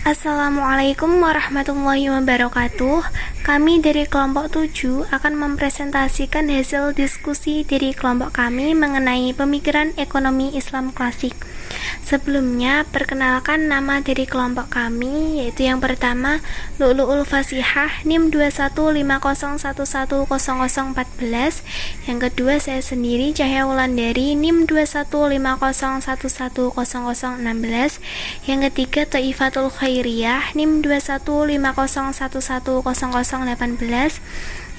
Assalamualaikum warahmatullahi wabarakatuh. Kami dari kelompok 7 akan mempresentasikan hasil diskusi dari kelompok kami mengenai pemikiran ekonomi Islam klasik. Sebelumnya, perkenalkan nama dari kelompok kami, yaitu yang pertama Lu'lu'ul Fasihah NIM 2150110014. Yang kedua, saya sendiri Cahya Wulandari NIM 2150110016. Yang ketiga, Thaifatul Khairiyah NIM 2150110018.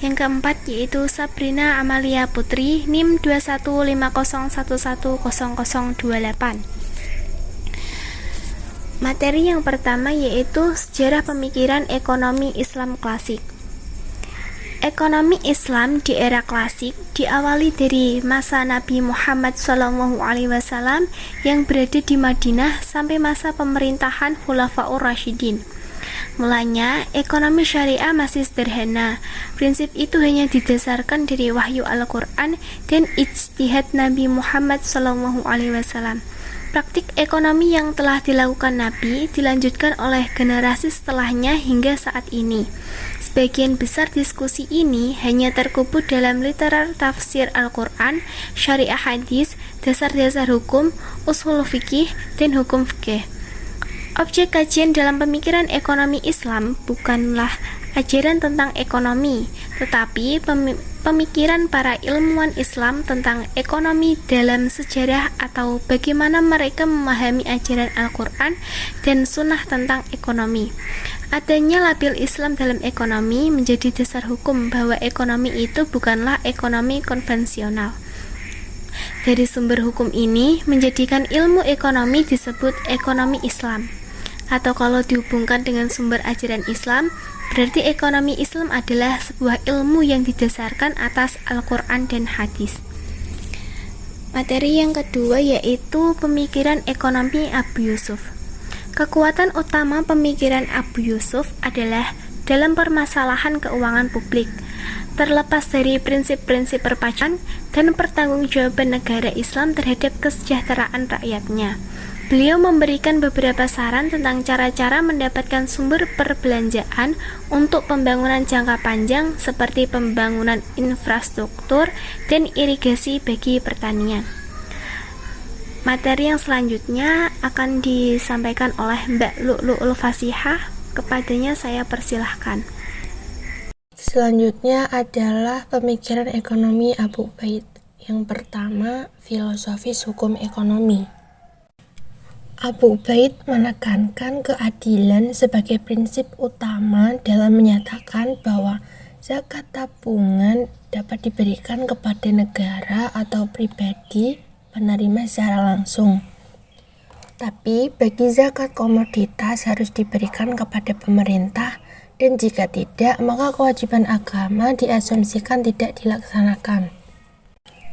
Yang keempat yaitu Sabrina Amalia Putri NIM 2150110028. Materi yang pertama yaitu sejarah pemikiran ekonomi Islam klasik. Ekonomi Islam di era klasik diawali dari masa Nabi Muhammad SAW yang berada di Madinah sampai masa pemerintahan Khulafaur Rasyidin. Mulanya, ekonomi syariah masih sederhana. Prinsip itu hanya didasarkan dari wahyu Al-Quran dan ijtihad Nabi Muhammad SAW. Praktik ekonomi yang telah dilakukan Nabi dilanjutkan oleh generasi setelahnya hingga saat ini. Sebagian besar diskusi ini hanya terkubur dalam literar tafsir Al-Quran, syariah hadis, dasar-dasar hukum, ushul fikih, dan hukum fikih. Objek kajian dalam pemikiran ekonomi Islam bukanlah ajaran tentang ekonomi, tetapi pemikiran para ilmuwan Islam tentang ekonomi dalam sejarah atau bagaimana mereka memahami ajaran Al-Quran dan Sunnah tentang ekonomi. Adanya label Islam dalam ekonomi menjadi dasar hukum bahwa ekonomi itu bukanlah ekonomi konvensional. Dari sumber hukum ini menjadikan ilmu ekonomi disebut ekonomi Islam. Atau kalau dihubungkan dengan sumber ajaran Islam, berarti ekonomi Islam adalah sebuah ilmu yang didasarkan atas Al-Quran dan hadis. Materi yang kedua yaitu pemikiran ekonomi Abu Yusuf. Kekuatan utama pemikiran Abu Yusuf adalah dalam permasalahan keuangan publik. Terlepas dari prinsip-prinsip perpajakan dan pertanggungjawaban negara Islam terhadap kesejahteraan rakyatnya, beliau memberikan beberapa saran tentang cara-cara mendapatkan sumber perbelanjaan untuk pembangunan jangka panjang seperti pembangunan infrastruktur dan irigasi bagi pertanian. Materi yang selanjutnya akan disampaikan oleh Mbak Lu'lu'ul Fasihah. Kepadanya saya persilahkan. Selanjutnya adalah pemikiran ekonomi Abu Ubaid. Yang pertama, filosofis hukum ekonomi. Abu Ubaid menekankan keadilan sebagai prinsip utama dalam menyatakan bahwa zakat tabungan dapat diberikan kepada negara atau pribadi penerima secara langsung. Tapi bagi zakat komoditas harus diberikan kepada pemerintah, dan jika tidak, maka kewajiban agama diasumsikan tidak dilaksanakan.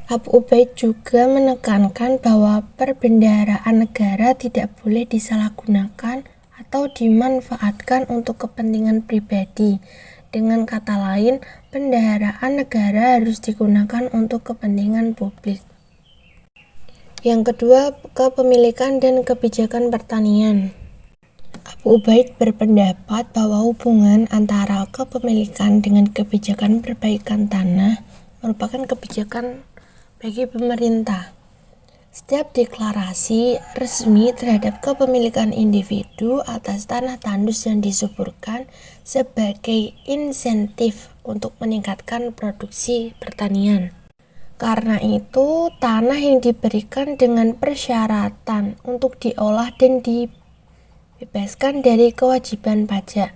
Abu Ubaid juga menekankan bahwa perbendaharaan negara tidak boleh disalahgunakan atau dimanfaatkan untuk kepentingan pribadi. Dengan kata lain, bendaharaan negara harus digunakan untuk kepentingan publik. Yang kedua, kepemilikan dan kebijakan pertanian. Abu Ubaid berpendapat bahwa hubungan antara kepemilikan dengan kebijakan perbaikan tanah merupakan kebijakan bagi pemerintah. Setiap deklarasi resmi terhadap kepemilikan individu atas tanah tandus yang disuburkan sebagai insentif untuk meningkatkan produksi pertanian. Karena itu, tanah yang diberikan dengan persyaratan untuk diolah dan dibebaskan dari kewajiban pajak.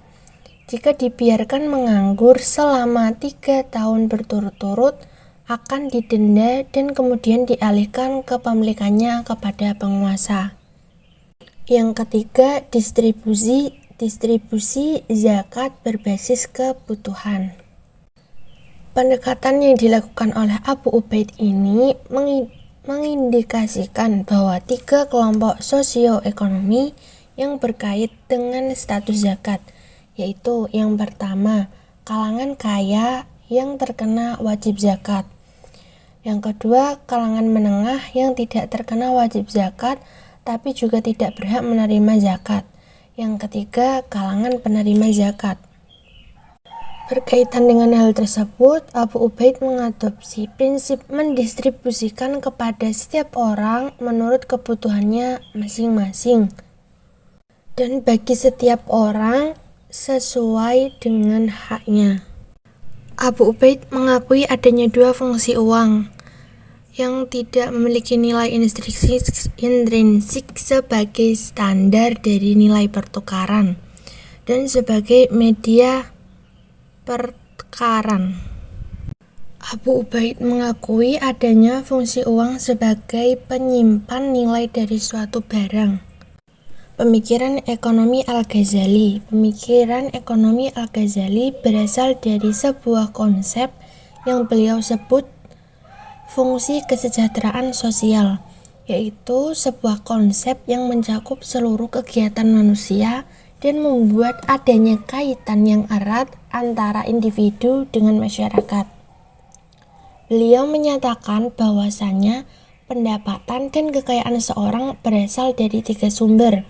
Jika dibiarkan menganggur selama 3 tahun berturut-turut, akan didenda dan kemudian dialihkan kepemilikannya kepada penguasa. Yang ketiga, distribusi zakat berbasis kebutuhan. Pendekatan yang dilakukan oleh Abu Ubaid ini mengindikasikan bahwa 3 kelompok sosioekonomi yang berkait dengan status zakat, yaitu yang pertama, kalangan kaya yang terkena wajib zakat. Yang kedua, kalangan menengah yang tidak terkena wajib zakat tapi juga tidak berhak menerima zakat. Yang ketiga, kalangan penerima zakat. Berkaitan dengan hal tersebut, Abu Ubaid mengadopsi prinsip mendistribusikan kepada setiap orang menurut kebutuhannya masing-masing dan bagi setiap orang sesuai dengan haknya. Abu Ubaid mengakui adanya dua fungsi uang yang tidak memiliki nilai intrinsik sebagai standar dari nilai pertukaran dan sebagai media pertukaran. Abu Ubaid mengakui adanya fungsi uang sebagai penyimpan nilai dari suatu barang. Pemikiran ekonomi Al-Ghazali. Pemikiran ekonomi Al-Ghazali berasal dari sebuah konsep yang beliau sebut fungsi kesejahteraan sosial, yaitu sebuah konsep yang mencakup seluruh kegiatan manusia dan membuat adanya kaitan yang erat antara individu dengan masyarakat. Beliau menyatakan bahwasannya pendapatan dan kekayaan seorang berasal dari 3 sumber,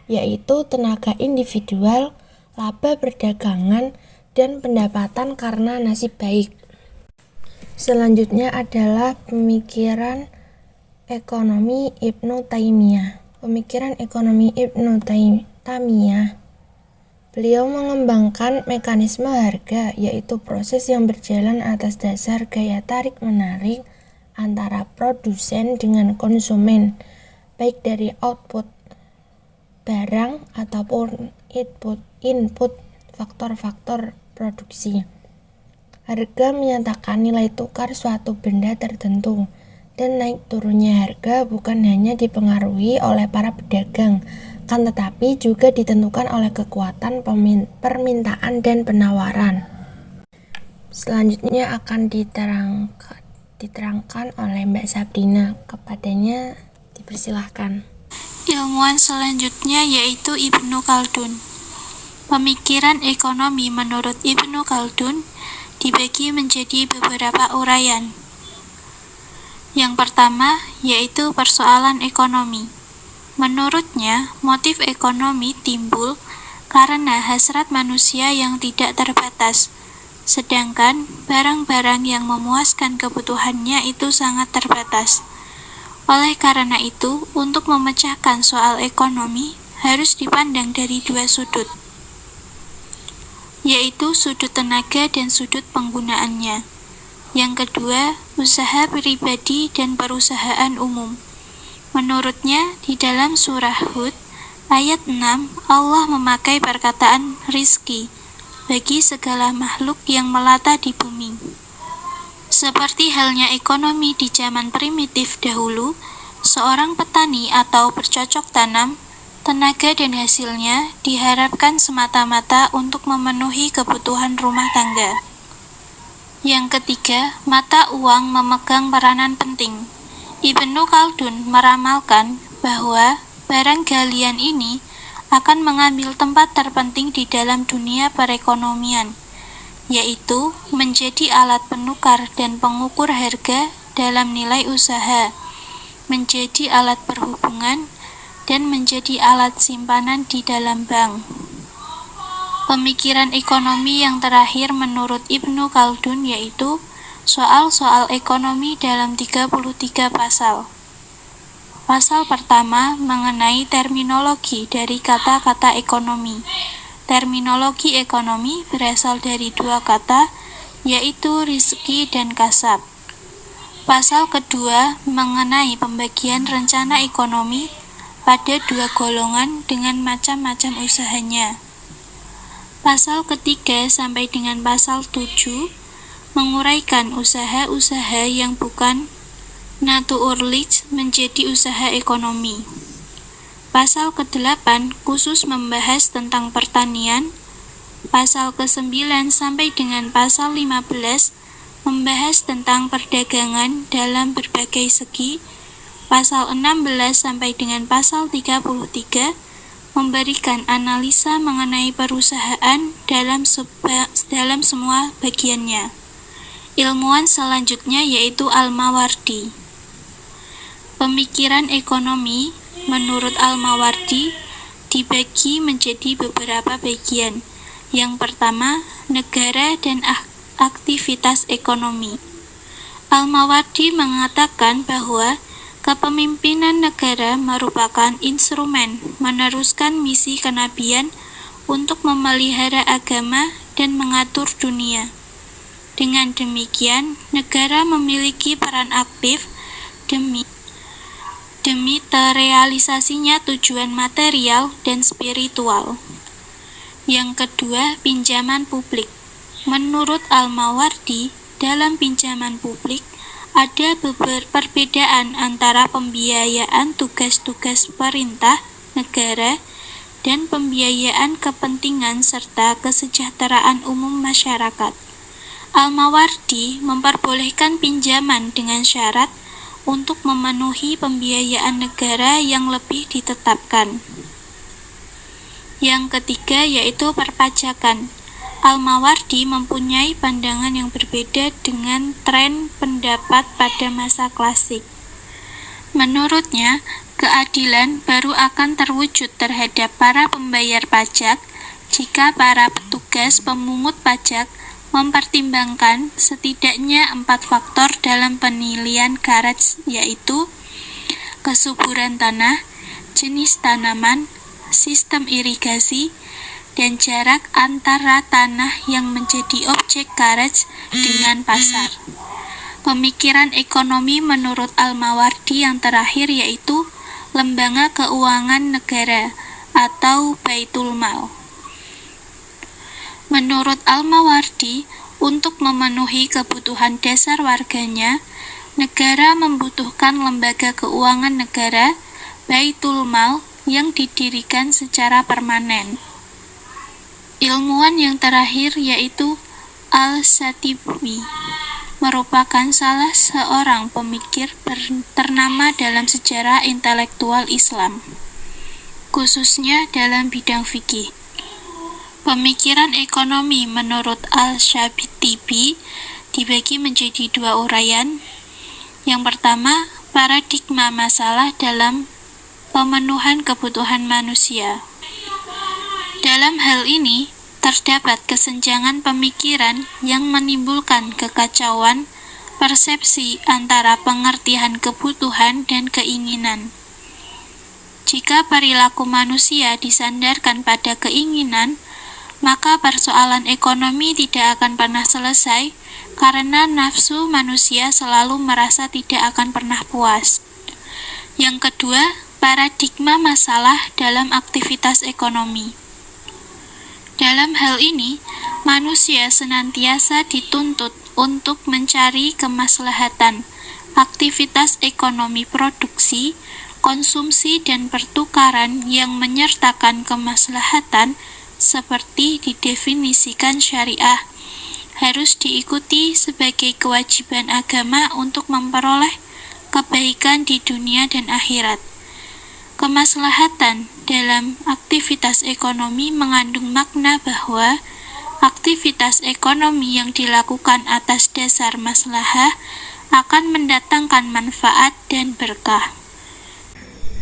yaitu tenaga individual, laba perdagangan, dan pendapatan karena nasib baik. Selanjutnya adalah pemikiran ekonomi Ibnu Taimiyah. Pemikiran ekonomi Ibnu Taimiyah. Beliau mengembangkan mekanisme harga, yaitu proses yang berjalan atas dasar gaya tarik-menarik antara produsen dengan konsumen, baik dari output barang ataupun input faktor-faktor produksi. Harga menyatakan nilai tukar suatu benda tertentu, dan naik turunnya harga bukan hanya dipengaruhi oleh para pedagang, kan tetapi juga ditentukan oleh kekuatan permintaan dan penawaran. Selanjutnya akan diterangkan oleh Mbak Sabrina. Kepadanya dipersilahkan. Ilmuwan selanjutnya yaitu Ibnu Khaldun. Pemikiran ekonomi menurut Ibnu Khaldun dibagi menjadi beberapa uraian. Yang pertama yaitu persoalan ekonomi. Menurutnya, motif ekonomi timbul karena hasrat manusia yang tidak terbatas, sedangkan barang-barang yang memuaskan kebutuhannya itu sangat terbatas. Oleh karena itu, untuk memecahkan soal ekonomi harus dipandang dari 2 sudut, yaitu sudut tenaga dan sudut penggunaannya. Yang kedua, usaha pribadi dan perusahaan umum. Menurutnya, di dalam surah Hud, ayat 6, Allah memakai perkataan rizki bagi segala makhluk yang melata di bumi. Seperti halnya ekonomi di zaman primitif dahulu, seorang petani atau bercocok tanam, tenaga dan hasilnya diharapkan semata-mata untuk memenuhi kebutuhan rumah tangga. Yang ketiga, mata uang memegang peranan penting. Ibnu Khaldun meramalkan bahwa barang galian ini akan mengambil tempat terpenting di dalam dunia perekonomian, yaitu menjadi alat penukar dan pengukur harga dalam nilai usaha, menjadi alat perhubungan, dan menjadi alat simpanan di dalam bank. Pemikiran ekonomi yang terakhir menurut Ibnu Khaldun yaitu soal-soal ekonomi dalam 33 pasal. Pasal pertama mengenai terminologi dari kata-kata ekonomi. Terminologi ekonomi berasal dari 2 kata, yaitu rizki dan kasab. Pasal kedua mengenai pembagian rencana ekonomi pada 2 golongan dengan macam-macam usahanya. Pasal ketiga sampai dengan pasal 7 menguraikan usaha-usaha yang bukan naturlich menjadi usaha ekonomi. Pasal ke-8 khusus membahas tentang pertanian. Pasal ke-9 sampai dengan pasal 15 membahas tentang perdagangan dalam berbagai segi. Pasal 16 sampai dengan pasal 33 memberikan analisa mengenai perusahaan dalam semua bagiannya. Ilmuwan selanjutnya yaitu Al-Mawardi. Pemikiran ekonomi menurut Al-Mawardi dibagi menjadi beberapa bagian. Yang pertama, negara dan aktivitas ekonomi. Al-Mawardi mengatakan bahwa kepemimpinan negara merupakan instrumen meneruskan misi kenabian untuk memelihara agama dan mengatur dunia. Dengan demikian, negara memiliki peran aktif demi terrealisasinya tujuan material dan spiritual. Yang kedua, pinjaman publik. Menurut Al-Mawardi, dalam pinjaman publik ada perbedaan antara pembiayaan tugas-tugas perintah negara dan pembiayaan kepentingan serta kesejahteraan umum masyarakat. Al-Mawardi memperbolehkan pinjaman dengan syarat untuk memenuhi pembiayaan negara yang lebih ditetapkan. Yang ketiga yaitu perpajakan. Al-Mawardi mempunyai pandangan yang berbeda dengan tren pendapat pada masa klasik. Menurutnya, keadilan baru akan terwujud terhadap para pembayar pajak jika para petugas pemungut pajak mempertimbangkan setidaknya 4 faktor dalam penilaian kharaj, yaitu kesuburan tanah, jenis tanaman, sistem irigasi, dan jarak antara tanah yang menjadi objek kharaj dengan pasar. Pemikiran ekonomi menurut Al-Mawardi yang terakhir yaitu lembaga keuangan negara atau Baitul Mal. Menurut Al-Mawardi, untuk memenuhi kebutuhan dasar warganya, negara membutuhkan lembaga keuangan negara, Baitul Mal, yang didirikan secara permanen. Ilmuwan yang terakhir yaitu Al-Shatibi merupakan salah seorang pemikir ternama dalam sejarah intelektual Islam, khususnya dalam bidang fikih. Pemikiran ekonomi menurut Al-Shatibi dibagi menjadi 2 uraian. Yang pertama, paradigma masalah dalam pemenuhan kebutuhan manusia. Dalam hal ini, terdapat kesenjangan pemikiran yang menimbulkan kekacauan persepsi antara pengertian kebutuhan dan keinginan. Jika perilaku manusia disandarkan pada keinginan, maka persoalan ekonomi tidak akan pernah selesai karena nafsu manusia selalu merasa tidak akan pernah puas. Yang kedua, paradigma masalah dalam aktivitas ekonomi. Dalam hal ini, manusia senantiasa dituntut untuk mencari kemaslahatan, aktivitas ekonomi produksi, konsumsi dan pertukaran yang menyertakan kemaslahatan seperti didefinisikan syariah, harus diikuti sebagai kewajiban agama untuk memperoleh kebaikan di dunia dan akhirat. Kemaslahatan dalam aktivitas ekonomi mengandung makna bahwa aktivitas ekonomi yang dilakukan atas dasar maslahah akan mendatangkan manfaat dan berkah.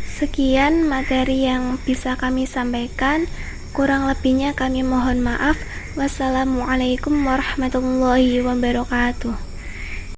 Sekian materi yang bisa kami sampaikan, kurang lebihnya kami mohon maaf. Wassalamualaikum warahmatullahi wabarakatuh.